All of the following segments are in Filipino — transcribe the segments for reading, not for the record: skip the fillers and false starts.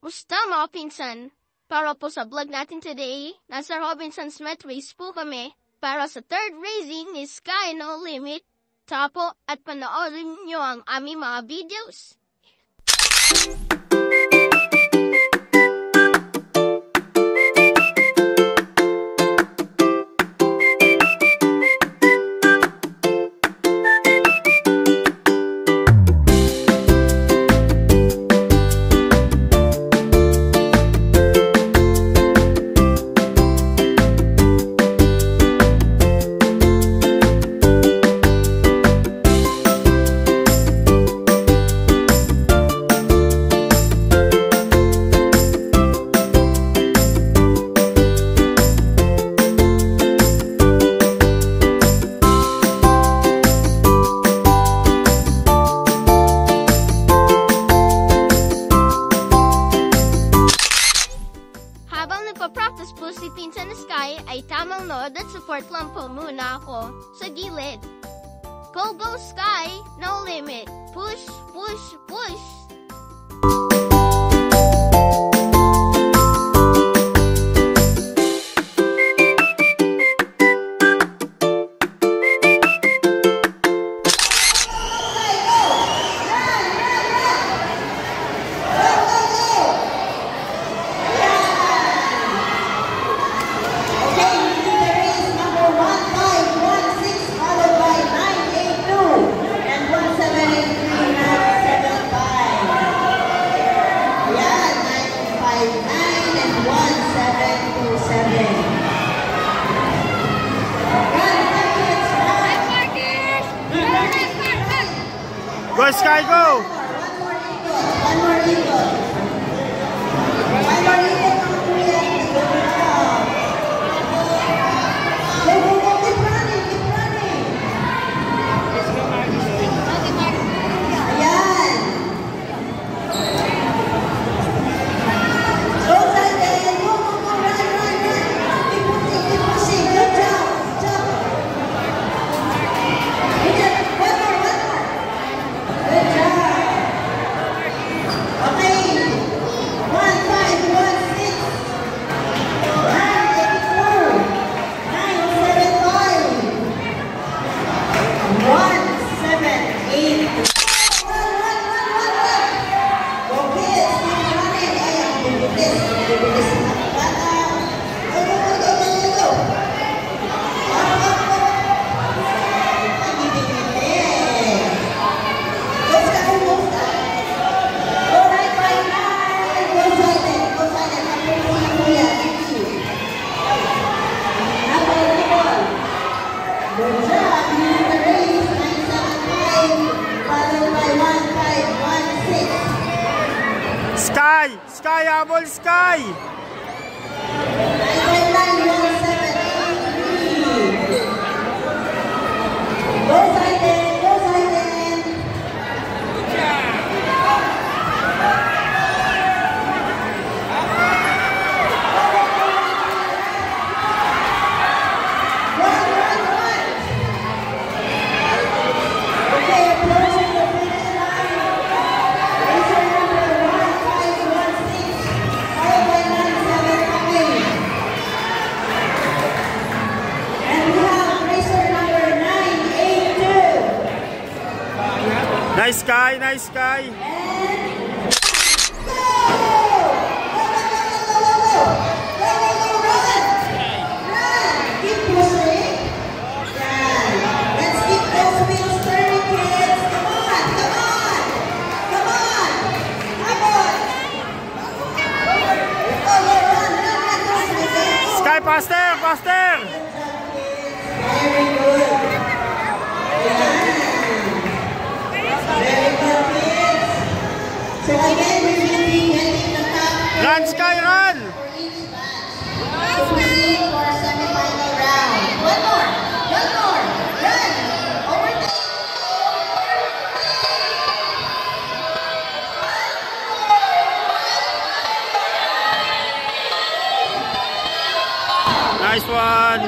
Musta mga pinsan? Para po sa vlog natin today, nasa Robinson Smith Race po kami para sa third racing ni Sky No Limit. Tapo at panoorin nyo ang aming mga videos. Nagpa-practice po si Pinsan Sky ay tamang nood at support lang po muna ako sa gilid. Go, go, Sky! No limit! Push, push, push! Go, Sky, go! One more eagle. One more eagle. Go, go, go, keep running, keep running. Ayan. Go, Sky, go, go, go, run, run, run. Keep pushing, keep pushing. Good job, good job. Good job. One more, one more. Good job. Sky! Sky, habol, Sky! Go silent, go silent. Run. Okay, approaching the finish line. Racer number 1516, followed by 97 coming. And we have racer number 982. Nice, Sky, nice, Sky! Sky, faster, faster! Very good. Very good, kids. So again, we will be getting the top Run, Sky, run! for each batch. To proceed for semi-final round. One more. Run. Overtake. Nice one!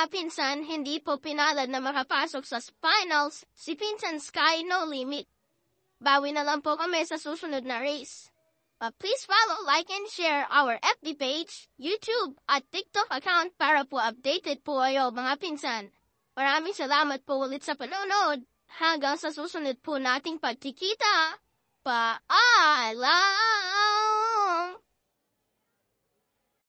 mga pinsan, hindi po pinalad na makapasok sa finals si Pinsan Sky No Limit. Bawi na lang po kami sa susunod na race. But please follow, like, and share our FB page, YouTube, at TikTok account para po updated po kayo mga pinsan. Maraming salamat po ulit sa panonood. Hanggang sa susunod po nating pagkikita. Paalam!